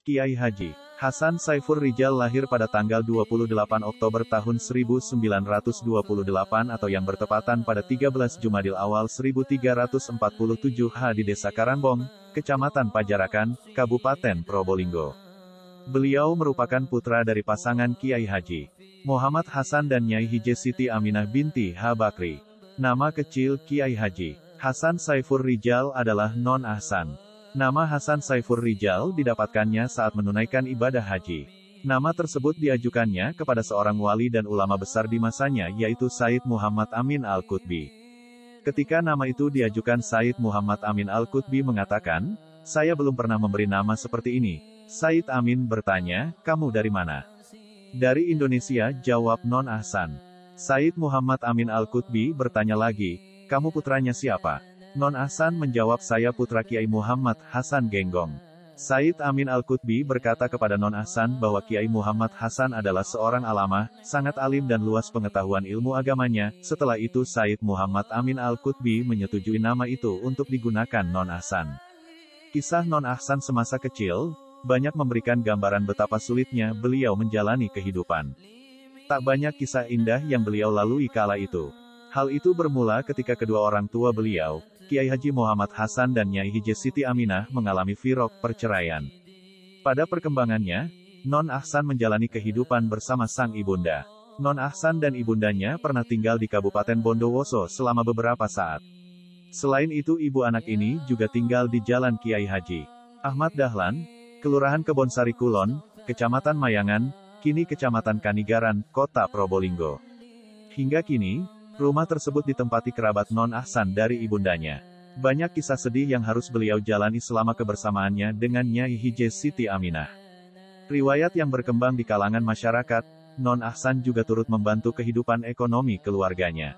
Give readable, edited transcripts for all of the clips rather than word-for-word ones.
Kiai Haji Hasan Saifur Rijal lahir pada tanggal 28 Oktober tahun 1928 atau yang bertepatan pada 13 Jumadil Awal 1347 H di Desa Karangbong, Kecamatan Pajarakan, Kabupaten Probolinggo. Beliau merupakan putra dari pasangan Kiai Haji Muhammad Hasan dan Nyai Hije Siti Aminah binti H. Bakri. Nama kecil Kiai Haji Hasan Saifur Rijal adalah Non Ahsan. Nama Hasan Saifur Rijal didapatkannya saat menunaikan ibadah haji. Nama tersebut diajukannya kepada seorang wali dan ulama besar di masanya yaitu Said Muhammad Amin Al-Qutbi. Ketika nama itu diajukan, Said Muhammad Amin Al-Qutbi mengatakan, "Saya belum pernah memberi nama seperti ini." Said Amin bertanya, "Kamu dari mana?" "Dari Indonesia," jawab Non Ahsan. Said Muhammad Amin Al-Qutbi bertanya lagi, "Kamu putranya siapa?" Non Ahsan menjawab, "Saya putra Kiai Muhammad Hasan Genggong." Said Amin Al-Qutbi berkata kepada Non Ahsan bahwa Kiai Muhammad Hasan adalah seorang alamah, sangat alim dan luas pengetahuan ilmu agamanya. Setelah itu Said Muhammad Amin Al-Qutbi menyetujui nama itu untuk digunakan Non Ahsan. Kisah Non Ahsan semasa kecil banyak memberikan gambaran betapa sulitnya beliau menjalani kehidupan. Tak banyak kisah indah yang beliau lalui kala itu. Hal itu bermula ketika kedua orang tua beliau, Kiai Haji Muhammad Hasan dan Nyai Hije Siti Aminah, mengalami firaq, perceraian. Pada perkembangannya, Non Ahsan menjalani kehidupan bersama sang ibunda. Non Ahsan dan ibundanya pernah tinggal di Kabupaten Bondowoso selama beberapa saat. Selain itu, ibu anak ini juga tinggal di Jalan Kiai Haji Ahmad Dahlan, Kelurahan Kebonsari Kulon, Kecamatan Mayangan, kini Kecamatan Kanigaran, Kota Probolinggo. Hingga kini, rumah tersebut ditempati kerabat Non Ahsan dari ibundanya. Banyak kisah sedih yang harus beliau jalani selama kebersamaannya dengan Nyai Hije Siti Aminah. Riwayat yang berkembang di kalangan masyarakat, Non Ahsan juga turut membantu kehidupan ekonomi keluarganya.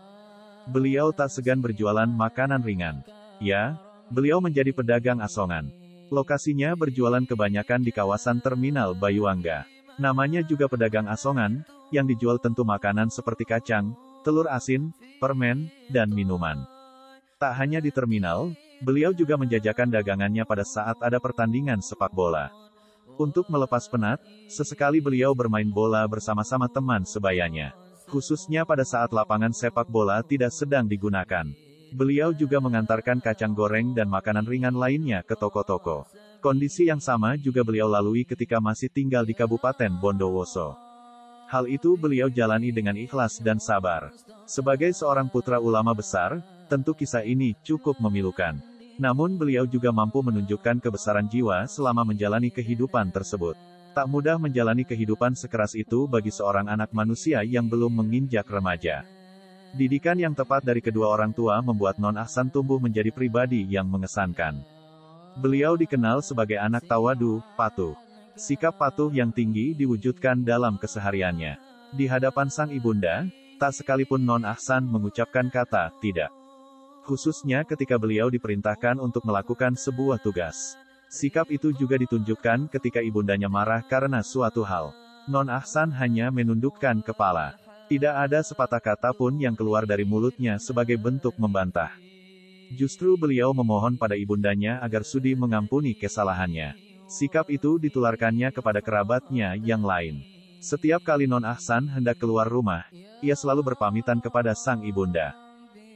Beliau tak segan berjualan makanan ringan. Ya, beliau menjadi pedagang asongan. Lokasinya berjualan kebanyakan di kawasan Terminal Bayuangga. Namanya juga pedagang asongan, yang dijual tentu makanan seperti kacang, telur asin, permen, dan minuman. Tak hanya di terminal, beliau juga menjajakan dagangannya pada saat ada pertandingan sepak bola. Untuk melepas penat, sesekali beliau bermain bola bersama-sama teman sebayanya. Khususnya pada saat lapangan sepak bola tidak sedang digunakan. Beliau juga mengantarkan kacang goreng dan makanan ringan lainnya ke toko-toko. Kondisi yang sama juga beliau lalui ketika masih tinggal di Kabupaten Bondowoso. Hal itu beliau jalani dengan ikhlas dan sabar. Sebagai seorang putra ulama besar, tentu kisah ini cukup memilukan. Namun beliau juga mampu menunjukkan kebesaran jiwa selama menjalani kehidupan tersebut. Tak mudah menjalani kehidupan sekeras itu bagi seorang anak manusia yang belum menginjak remaja. Didikan yang tepat dari kedua orang tua membuat Non Ahsan tumbuh menjadi pribadi yang mengesankan. Beliau dikenal sebagai anak tawadu, patuh. Sikap patuh yang tinggi diwujudkan dalam kesehariannya. Di hadapan sang ibunda, tak sekalipun Non Ahsan mengucapkan kata tidak. Khususnya ketika beliau diperintahkan untuk melakukan sebuah tugas. Sikap itu juga ditunjukkan ketika ibundanya marah karena suatu hal. Non Ahsan hanya menundukkan kepala. Tidak ada sepatah kata pun yang keluar dari mulutnya sebagai bentuk membantah. Justru beliau memohon pada ibundanya agar sudi mengampuni kesalahannya. Sikap itu ditularkannya kepada kerabatnya yang lain. Setiap kali Non Ahsan hendak keluar rumah, ia selalu berpamitan kepada sang ibunda.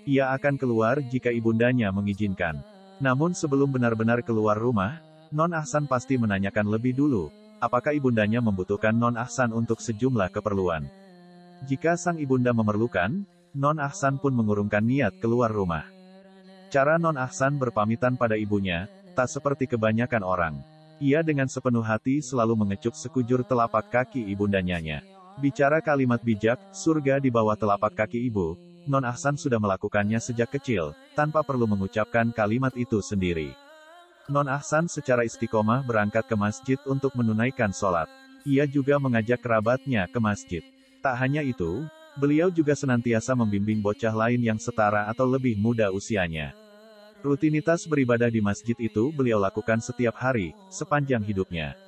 Ia akan keluar jika ibundanya mengizinkan. Namun sebelum benar-benar keluar rumah, Non Ahsan pasti menanyakan lebih dulu, apakah ibundanya membutuhkan Non Ahsan untuk sejumlah keperluan. Jika sang ibunda memerlukan, Non Ahsan pun mengurungkan niat keluar rumah. Cara Non Ahsan berpamitan pada ibunya, tak seperti kebanyakan orang. Ia dengan sepenuh hati selalu mengecup sekujur telapak kaki ibundanya. Bicara kalimat bijak, surga di bawah telapak kaki ibu, Non Ahsan sudah melakukannya sejak kecil, tanpa perlu mengucapkan kalimat itu sendiri. Non Ahsan secara istiqomah berangkat ke masjid untuk menunaikan sholat. Ia juga mengajak kerabatnya ke masjid. Tak hanya itu, beliau juga senantiasa membimbing bocah lain yang setara atau lebih muda usianya. Rutinitas beribadah di masjid itu beliau lakukan setiap hari, sepanjang hidupnya.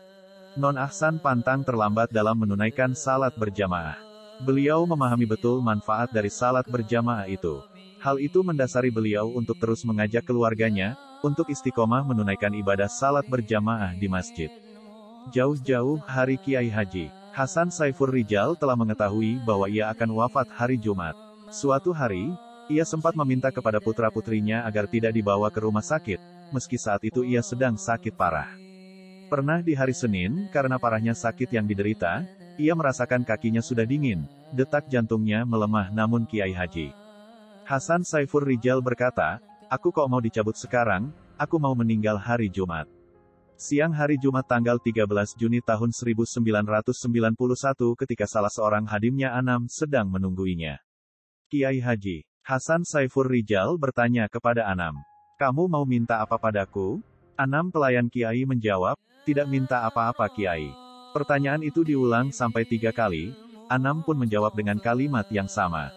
Non Ahsan pantang terlambat dalam menunaikan salat berjamaah. Beliau memahami betul manfaat dari salat berjamaah itu. Hal itu mendasari beliau untuk terus mengajak keluarganya, untuk istiqomah menunaikan ibadah salat berjamaah di masjid. Jauh-jauh hari Kiai Haji Hasan Saifur Rijal telah mengetahui bahwa ia akan wafat hari Jumat. Suatu hari, ia sempat meminta kepada putra-putrinya agar tidak dibawa ke rumah sakit, meski saat itu ia sedang sakit parah. Pernah di hari Senin, karena parahnya sakit yang diderita, ia merasakan kakinya sudah dingin, detak jantungnya melemah namun Kiai Haji Hasan Saifur Rijal berkata, "Aku kok mau dicabut sekarang, aku mau meninggal hari Jumat." Siang hari Jumat tanggal 13 Juni tahun 1991 ketika salah seorang hadimnya Anam sedang menungguinya. Kiai Haji Hasan Saifur Rijal bertanya kepada Anam, "Kamu mau minta apa padaku?" Anam pelayan Kiai menjawab, "Tidak minta apa-apa Kiai." Pertanyaan itu diulang sampai 3 kali, Anam pun menjawab dengan kalimat yang sama.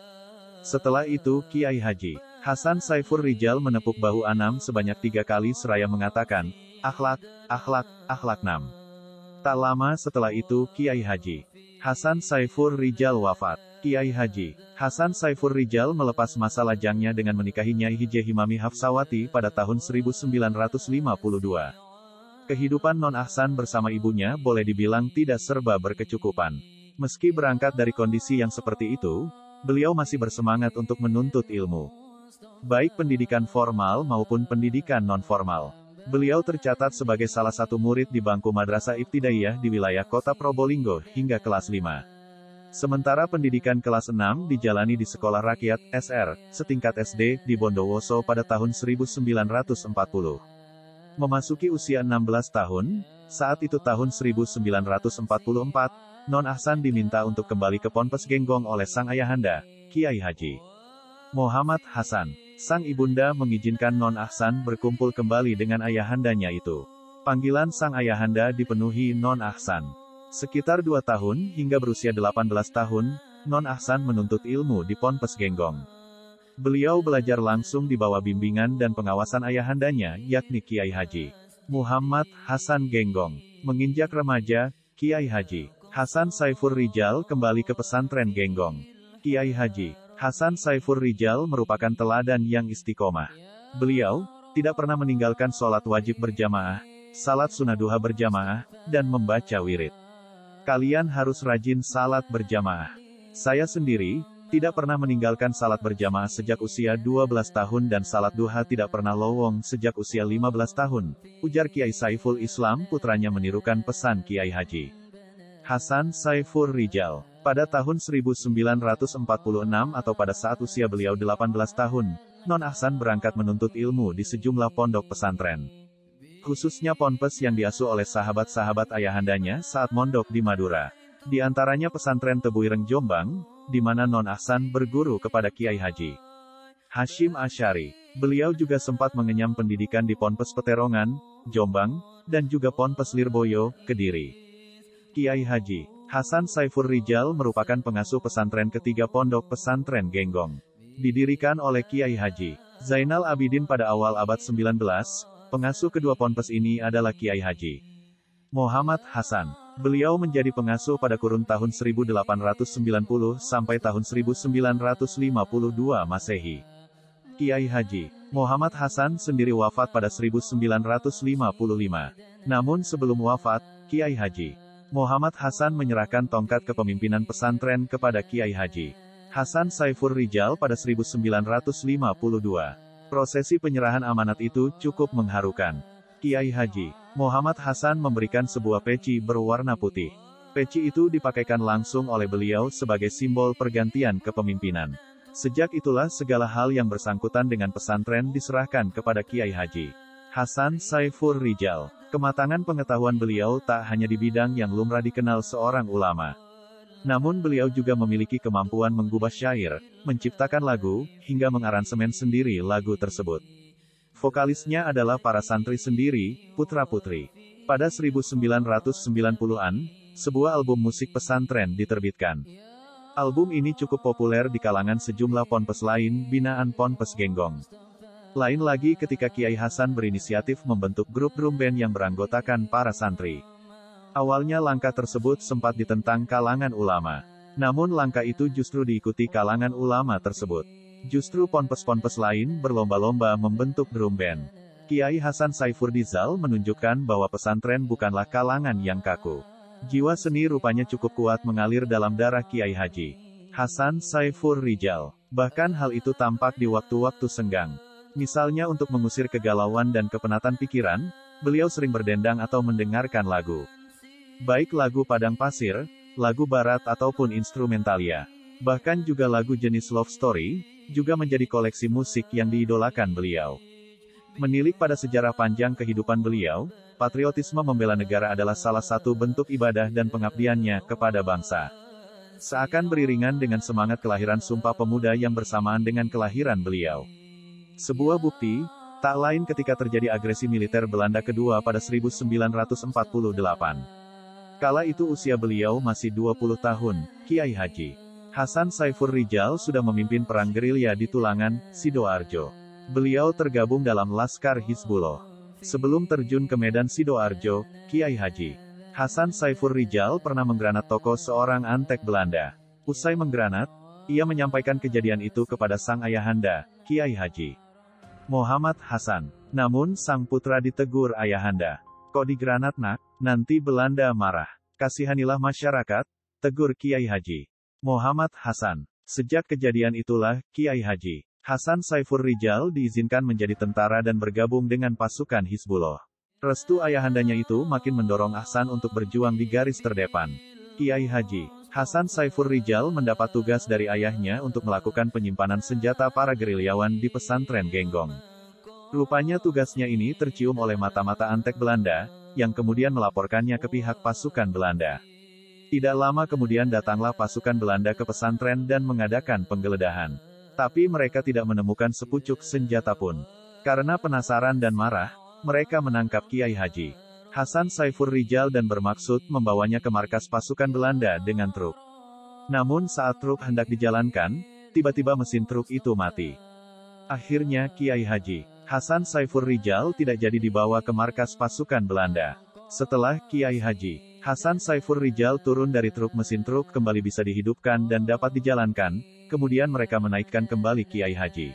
Setelah itu Kiai Haji Hasan Saifur Rijal menepuk bahu Anam sebanyak 3 kali seraya mengatakan, "Akhlak, akhlak, akhlak Nam." Tak lama setelah itu Kiai Haji Hasan Saifur Rijal wafat. Kiai Haji Hasan Saifur Rijal melepas masa lajangnya dengan menikahinya Hj Himami Hafsawati pada tahun 1952. Kehidupan Non Ahsan bersama ibunya boleh dibilang tidak serba berkecukupan. Meski berangkat dari kondisi yang seperti itu, beliau masih bersemangat untuk menuntut ilmu. Baik pendidikan formal maupun pendidikan non-formal. Beliau tercatat sebagai salah satu murid di bangku Madrasah Ibtidaiyah di wilayah kota Probolinggo hingga kelas 5. Sementara pendidikan kelas 6 dijalani di Sekolah Rakyat, SR, setingkat SD, di Bondowoso pada tahun 1940. Memasuki usia 16 tahun, saat itu tahun 1944, Non Ahsan diminta untuk kembali ke Ponpes Genggong oleh sang ayahanda, Kiai Haji Muhammad Hasan. Sang ibunda mengizinkan Non Ahsan berkumpul kembali dengan ayahandanya itu. Panggilan sang ayahanda dipenuhi Non Ahsan. Sekitar 2 tahun hingga berusia 18 tahun, Non Ahsan menuntut ilmu di Ponpes Genggong. Beliau belajar langsung di bawah bimbingan dan pengawasan ayahandanya, yakni Kiai Haji Muhammad Hasan Genggong. Menginjak remaja, Kiai Haji Hasan Saifur Rijal kembali ke pesantren Genggong. Kiai Haji Hasan Saifur Rijal merupakan teladan yang istiqomah. Beliau tidak pernah meninggalkan sholat wajib berjamaah, salat sunnah duha berjamaah, dan membaca wirid. "Kalian harus rajin salat berjamaah. Saya sendiri tidak pernah meninggalkan salat berjamaah sejak usia 12 tahun dan salat duha tidak pernah lowong sejak usia 15 tahun, ujar Kiai Saiful Islam putranya menirukan pesan Kiai Haji Hasan Saifur Rijal. Pada tahun 1946 atau pada saat usia beliau 18 tahun, Non Ahsan berangkat menuntut ilmu di sejumlah pondok pesantren. Khususnya ponpes yang diasuh oleh sahabat-sahabat ayahandanya saat mondok di Madura. Di antaranya pesantren Tebuireng Jombang, di mana Non Ahsan berguru kepada Kiai Haji Hashim Asy'ari. Beliau juga sempat mengenyam pendidikan di Ponpes Peterongan, Jombang, dan juga Ponpes Lirboyo, Kediri. Kiai Haji Hasan Saifur Rijal merupakan pengasuh pesantren ketiga pondok pesantren Genggong. Didirikan oleh Kiai Haji Zainal Abidin pada awal abad 19, pengasuh kedua ponpes ini adalah Kiai Haji Muhammad Hasan. Beliau menjadi pengasuh pada kurun tahun 1890 sampai tahun 1952 Masehi. Kiai Haji Muhammad Hasan sendiri wafat pada 1955. Namun sebelum wafat, Kiai Haji Muhammad Hasan menyerahkan tongkat kepemimpinan pesantren kepada Kiai Haji Hasan Saifur Rijal pada 1952. Prosesi penyerahan amanat itu cukup mengharukan. Kiai Haji Muhammad Hasan memberikan sebuah peci berwarna putih. Peci itu dipakaikan langsung oleh beliau sebagai simbol pergantian kepemimpinan. Sejak itulah segala hal yang bersangkutan dengan pesantren diserahkan kepada Kiai Haji Hasan Saifur Rijal. Kematangan pengetahuan beliau tak hanya di bidang yang lumrah dikenal seorang ulama. Namun beliau juga memiliki kemampuan menggubah syair, menciptakan lagu, hingga mengaransemen sendiri lagu tersebut. Vokalisnya adalah para santri sendiri, putra-putri. Pada 1990-an, sebuah album musik pesantren diterbitkan. Album ini cukup populer di kalangan sejumlah ponpes lain binaan Ponpes Genggong. Lain lagi ketika Kiai Hasan berinisiatif membentuk grup drum band yang beranggotakan para santri. Awalnya langkah tersebut sempat ditentang kalangan ulama. Namun langkah itu justru diikuti kalangan ulama tersebut. Justru ponpes-ponpes lain berlomba-lomba membentuk drum band. Kiai Hasan Saifur Rizal menunjukkan bahwa pesantren bukanlah kalangan yang kaku. Jiwa seni rupanya cukup kuat mengalir dalam darah Kiai Haji Hasan Saifur Rijal. Bahkan hal itu tampak di waktu-waktu senggang. Misalnya untuk mengusir kegalauan dan kepenatan pikiran, beliau sering berdendang atau mendengarkan lagu. Baik lagu Padang Pasir, lagu barat ataupun instrumentalia. Bahkan juga lagu jenis love story, juga menjadi koleksi musik yang diidolakan beliau. Menilik pada sejarah panjang kehidupan beliau, patriotisme membela negara adalah salah satu bentuk ibadah dan pengabdiannya kepada bangsa. Seakan beriringan dengan semangat kelahiran Sumpah Pemuda yang bersamaan dengan kelahiran beliau. Sebuah bukti, tak lain ketika terjadi agresi militer Belanda kedua pada 1948. Kala itu usia beliau masih 20 tahun, Kiai Haji Hasan Saifur Rijal sudah memimpin perang gerilya di Tulangan, Sidoarjo. Beliau tergabung dalam Laskar Hizbullah. Sebelum terjun ke medan Sidoarjo, Kiai Haji Hasan Saifur Rijal pernah menggranat toko seorang antek Belanda. Usai menggranat, ia menyampaikan kejadian itu kepada sang ayahanda, Kiai Haji Muhammad Hasan. Namun sang putra ditegur ayahanda. "Kok digranat nak? Nanti Belanda marah. Kasihanilah masyarakat," tegur Kiai Haji Muhammad Hasan. Sejak kejadian itulah, Kiai Haji Hasan Saifur Rijal diizinkan menjadi tentara dan bergabung dengan pasukan Hizbullah. Restu ayahandanya itu makin mendorong Hasan untuk berjuang di garis terdepan. Kiai Haji Hasan Saifur Rijal mendapat tugas dari ayahnya untuk melakukan penyimpanan senjata para gerilyawan di pesantren Genggong. Rupanya tugasnya ini tercium oleh mata-mata antek Belanda, yang kemudian melaporkannya ke pihak pasukan Belanda. Tidak lama kemudian datanglah pasukan Belanda ke pesantren dan mengadakan penggeledahan. Tapi mereka tidak menemukan sepucuk senjata pun. Karena penasaran dan marah, mereka menangkap Kiai Haji Hasan Saifur Rijal dan bermaksud membawanya ke markas pasukan Belanda dengan truk. Namun saat truk hendak dijalankan, tiba-tiba mesin truk itu mati. Akhirnya Kiai Haji Hasan Saifur Rijal tidak jadi dibawa ke markas pasukan Belanda. Setelah Kiai Haji Hasan Saifur Rijal turun dari truk, mesin truk kembali bisa dihidupkan dan dapat dijalankan. Kemudian mereka menaikkan kembali Kiai Haji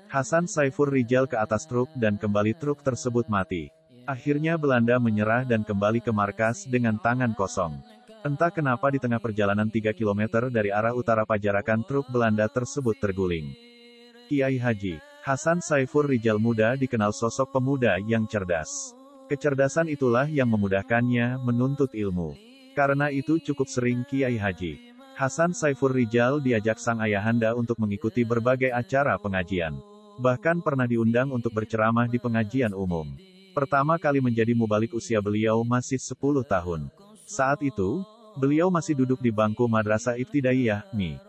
Hasan Saifur Rijal ke atas truk dan kembali truk tersebut mati. Akhirnya Belanda menyerah dan kembali ke markas dengan tangan kosong. Entah kenapa di tengah perjalanan 3 km dari arah utara Pajarakan truk Belanda tersebut terguling. Kiai Haji Hasan Saifur Rijal muda dikenal sosok pemuda yang cerdas. Kecerdasan itulah yang memudahkannya menuntut ilmu. Karena itu cukup sering Kiai Haji Hasan Saifur Rijal diajak sang ayahanda untuk mengikuti berbagai acara pengajian. Bahkan pernah diundang untuk berceramah di pengajian umum. Pertama kali menjadi mubalik usia beliau masih 10 tahun. Saat itu, beliau masih duduk di bangku Madrasah Ibtidaiyah, MI.